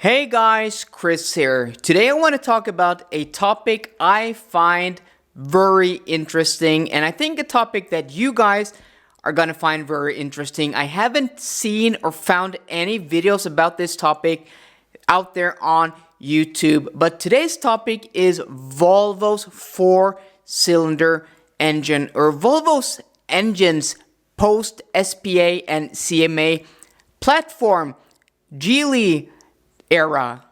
Hey guys, Chris here. Today I want to talk about a topic I find very interesting, and I think a topic that you guys are going to find very interesting. I haven't seen or found any videos about this topic out there on YouTube, but today's topic is Volvo's 4-cylinder engine, or Volvo's engines post SPA and CMA platform, Geely era.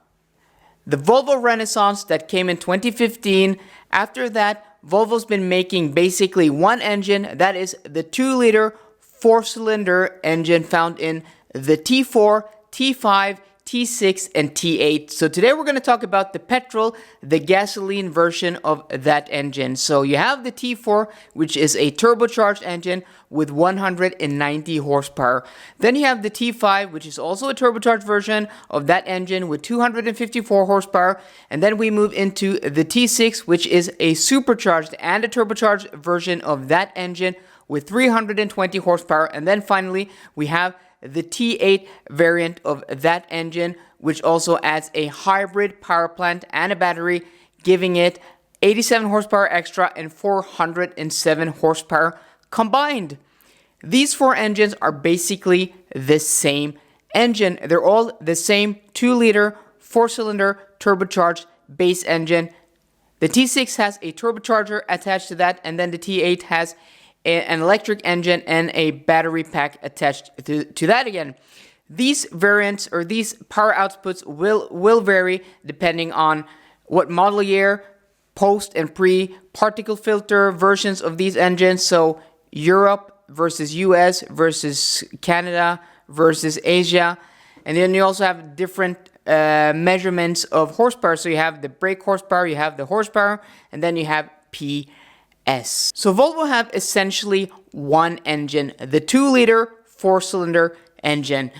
The Volvo Renaissance that came in 2015. After that, Volvo's been making basically one engine, that is the 2-liter 4-cylinder engine found in the T4, T5, T6, and T8. So today we're going to talk about the petrol, the gasoline version of that engine. So you have the T4, which is a turbocharged engine with 190 horsepower. Then you have the T5, which is also a turbocharged version of that engine with 254 horsepower. And then we move into the T6, which is a supercharged and a turbocharged version of that engine with 320 horsepower. And then finally, we have the T8 variant of that engine, which also adds a hybrid power plant and a battery, giving it 87 horsepower extra and 407 horsepower combined. These four engines are basically the same engine. They're all the same 2-liter 4-cylinder turbocharged base engine. The T6 has a turbocharger attached to that, and then the T8 has an electric engine and a battery pack attached to that again. These variants or these power outputs will vary depending on what model year, post and pre particle filter versions of these engines. So Europe versus US versus Canada versus Asia. And then you also have different measurements of horsepower. So you have the brake horsepower, you have the horsepower, and then you have PS. So Volvo have essentially one engine, the 2-liter 4-cylinder engine.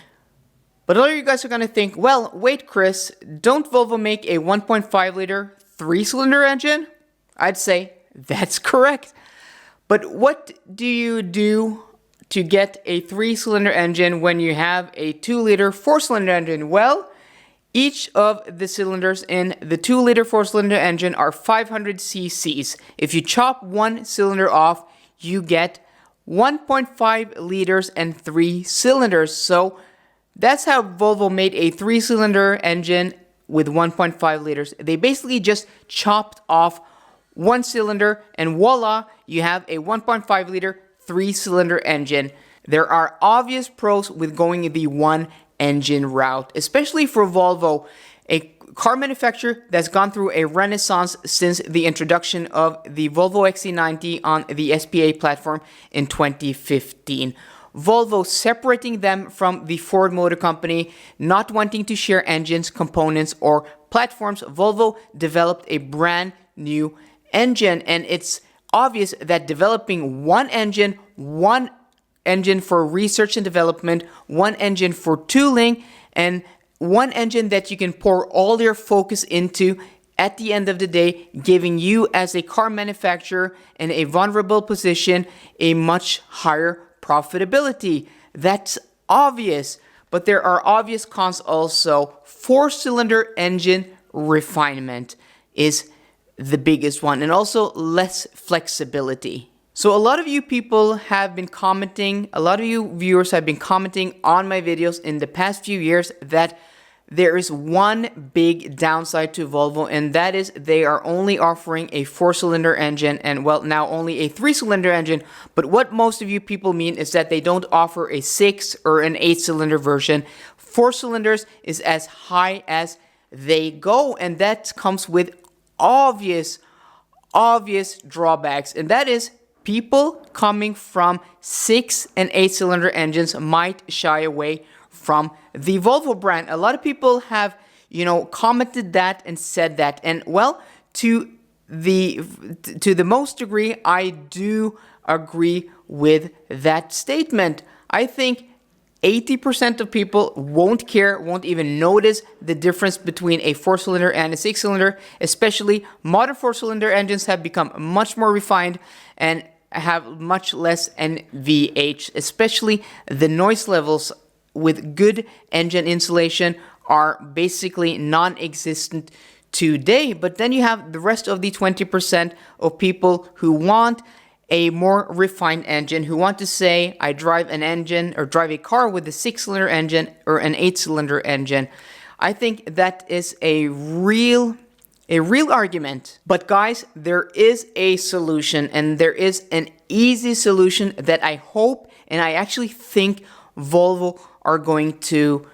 But a lot of you guys are going to think, well, wait, Chris, don't Volvo make a 1.5-liter 3-cylinder engine? I'd say that's correct. But what do you do to get a 3-cylinder engine when you have a 2-liter 4-cylinder engine? Well, each of the cylinders in the 2-liter 4-cylinder engine are 500 cc's. If you chop one cylinder off, you get 1.5 liters and 3 cylinders. So that's how Volvo made a 3-cylinder engine with 1.5 liters. They basically just chopped off one cylinder, and voila, you have a 1.5 liter 3-cylinder engine. There are obvious pros with going the one engine route, especially for Volvo, a car manufacturer that's gone through a renaissance since the introduction of the Volvo XC90 on the SPA platform in 2015. Volvo separating them from the Ford Motor Company, not wanting to share engines, components, or platforms. Volvo developed a brand new engine, and it's obvious that developing one engine for research and development, one engine for tooling, and one engine that you can pour all your focus into at the end of the day, giving you as a car manufacturer in a vulnerable position a much higher profitability. That's obvious, but there are obvious cons also. 4-cylinder engine refinement is the biggest one, and also less flexibility. So a lot of you people have been commenting, a lot of you viewers have been commenting on my videos in the past few years that there is one big downside to Volvo, and that is they are only offering a 4-cylinder engine, and well, now only a 3-cylinder engine. But what most of you people mean is that they don't offer a 6 or an 8-cylinder version. 4 cylinders is as high as they go, and that comes with obvious drawbacks, and that is people coming from 6 and 8-cylinder engines might shy away from the Volvo brand. A lot of people have, commented that and said that. And well, to the most degree, I do agree with that statement. I think 80% of people won't care, won't even notice the difference between a 4-cylinder and a 6-cylinder. Especially modern 4-cylinder engines have become much more refined and have much less NVH, especially the noise levels with good engine insulation are basically non-existent today. But then you have the rest of the 20% of people who want a more refined engine, who want to say, I drive an engine or drive a car with a 6-cylinder engine or an 8-cylinder engine. I think that is a real argument. But guys, there is a solution, and there is an easy solution that I hope and I actually think Volvo are going to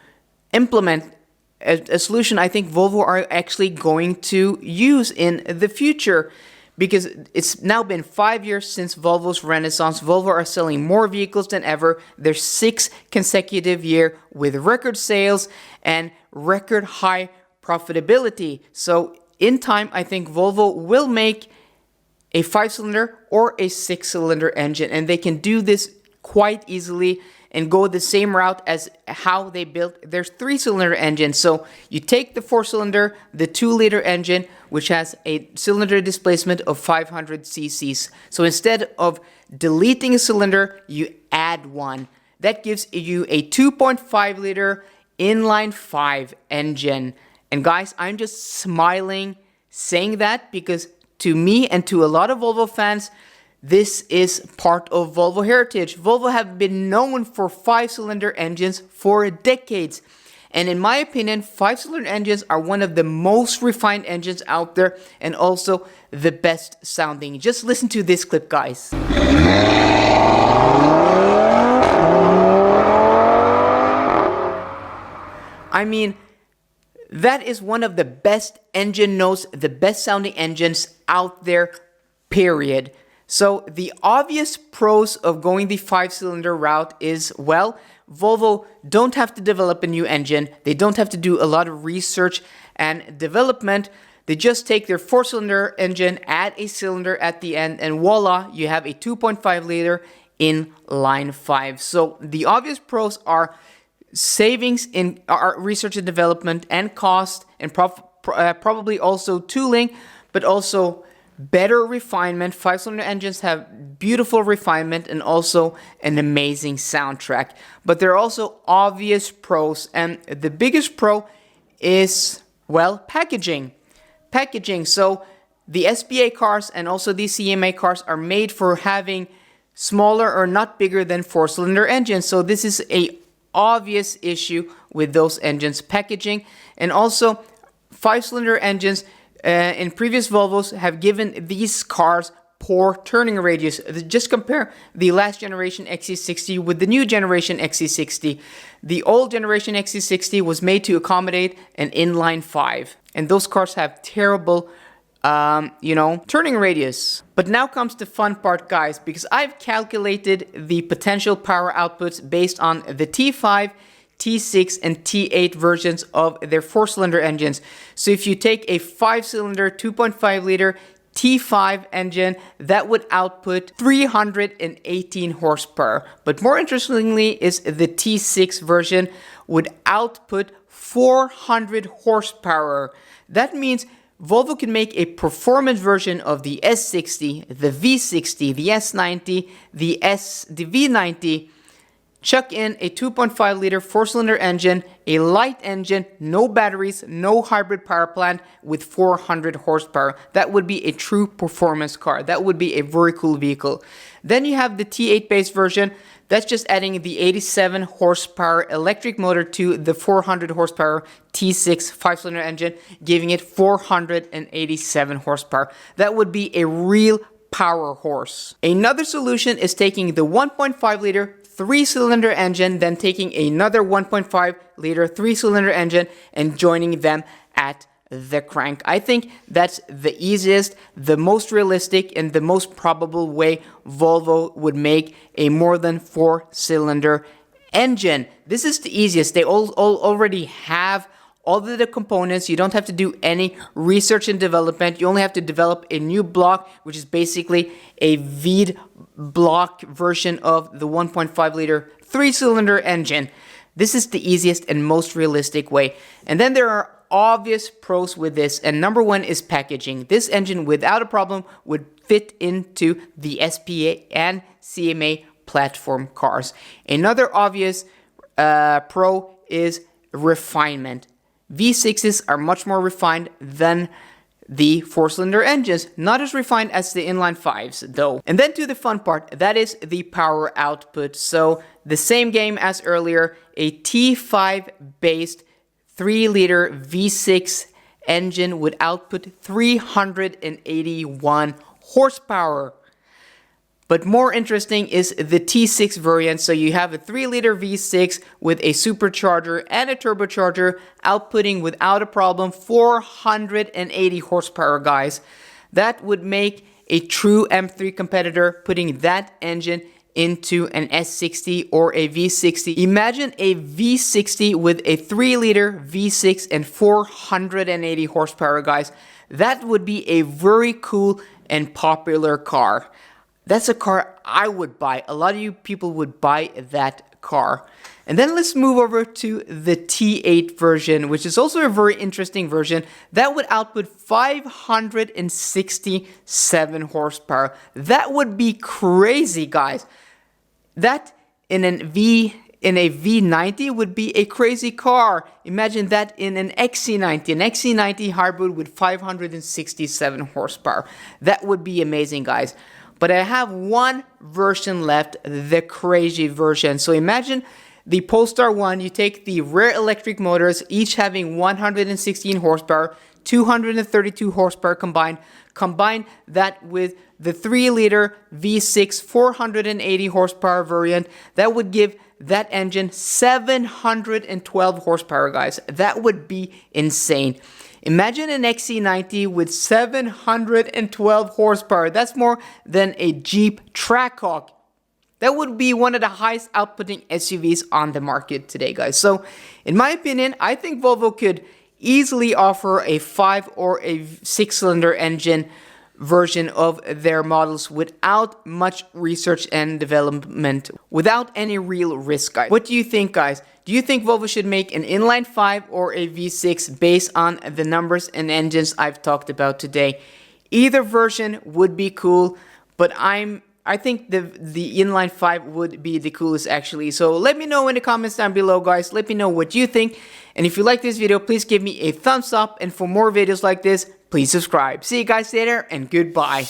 implement. A solution I think Volvo are actually going to use in the future, because it's now been 5 years since Volvo's renaissance. Volvo are selling more vehicles than ever. Their 6th consecutive year with record sales and record high profitability. So in time, I think Volvo will make a 5-cylinder or a 6-cylinder engine, and they can do this quite easily and go the same route as how they built their 3-cylinder engine. So you take the 4-cylinder, the 2-liter engine, which has a cylinder displacement of 500 cc's. So instead of deleting a cylinder, you add one. That gives you a 2.5-liter inline 5 engine. And guys, I'm just smiling saying that, because to me and to a lot of Volvo fans, this is part of Volvo heritage. Volvo have been known for 5-cylinder engines for decades. And in my opinion, 5-cylinder engines are one of the most refined engines out there, and also the best sounding. Just listen to this clip, guys. I mean, that is one of the best engine notes, the best sounding engines out there, period. So the obvious pros of going the 5-cylinder route is, well, Volvo don't have to develop a new engine. They don't have to do a lot of research and development. They just take their 4-cylinder engine, add a cylinder at the end, and voila, you have a 2.5-liter inline 5. So the obvious pros are savings in our research and development and cost, and probably also tooling, but also better refinement. 5-cylinder engines have beautiful refinement and also an amazing soundtrack. But there are also obvious pros, and the biggest pro is, well, packaging. So the SPA cars and also the CMA cars are made for having smaller or not bigger than 4-cylinder engines. So this is a obvious issue with those engines, packaging. And also 5-cylinder engines in previous Volvos have given these cars poor turning radius. Just compare the last generation XC60 with the new generation XC60. The old generation XC60 was made to accommodate an inline 5, and those cars have terrible turning radius. But now comes the fun part, guys, because I've calculated the potential power outputs based on the T5, T6 and T8 versions of their 4-cylinder engines. So if you take a 5-cylinder 2.5-liter T5 engine, that would output 318 horsepower. But more interestingly is the T6 version would output 400 horsepower. That means Volvo can make a performance version of the S60, the V60, the S90, the V90, chuck in a 2.5-liter 4-cylinder engine, a light engine, no batteries, no hybrid power plant with 400 horsepower. That would be a true performance car. That would be a very cool vehicle. Then you have the T8 base version. That's just adding the 87 horsepower electric motor to the 400 horsepower T6 5-cylinder engine, giving it 487 horsepower. That would be a real power horse. Another solution is taking the 1.5-liter 3-cylinder engine, then taking another 1.5-liter 3-cylinder engine and joining them at the crank. I think that's the easiest, the most realistic, and the most probable way Volvo would make a more than 4-cylinder engine. This is the easiest. They already have all of the components. You don't have to do any research and development. You only have to develop a new block, which is basically a VID block version of the 1.5-liter 3-cylinder engine. This is the easiest and most realistic way. And then there are obvious pros with this, and number one is packaging. This engine without a problem would fit into the SPA and CMA platform cars. Another obvious pro is refinement. V6s are much more refined than the 4-cylinder engines, not as refined as the inline 5s though. And then to the fun part, that is the power output. So the same game as earlier, a T5 based 3-liter V6 engine would output 381 horsepower. But more interesting is the T6 variant. So you have a 3-liter V6 with a supercharger and a turbocharger outputting without a problem 480 horsepower, guys. That would make a true M3 competitor, putting that engine into an S60 or a V60. Imagine a V60 with a 3-liter V6 and 480 horsepower, guys. That would be a very cool and popular car. That's a car I would buy. A lot of you people would buy that car. And then let's move over to the T8 version, which is also a very interesting version. That would output 567 horsepower. That would be crazy, guys. That in a V90 would be a crazy car. Imagine that in an XC90. An XC90 hybrid with 567 horsepower. That would be amazing, guys. But I have one version left, the crazy version. So imagine the Polestar 1, you take the rear electric motors, each having 116 horsepower, 232 horsepower combined. Combine that with the 3-liter V6 480 horsepower variant. That would give that engine 712 horsepower, guys. That would be insane. Imagine an XC90 with 712 horsepower. That's more than a Jeep Trackhawk. That would be one of the highest outputting SUVs on the market today, guys. So, in my opinion, I think Volvo could easily offer a 5 or a 6-cylinder engine version of their models without much research and development, without any real risk, guys. What do you think, guys? Do you think Volvo should make an inline 5 or a V6 based on the numbers and engines I've talked about today? Either version would be cool, but I think the inline 5 would be the coolest, actually. So let me know in the comments down below, guys. Let me know what you think. And if you like this video, please give me a thumbs up. And for more videos like this, please subscribe. See you guys later, and goodbye.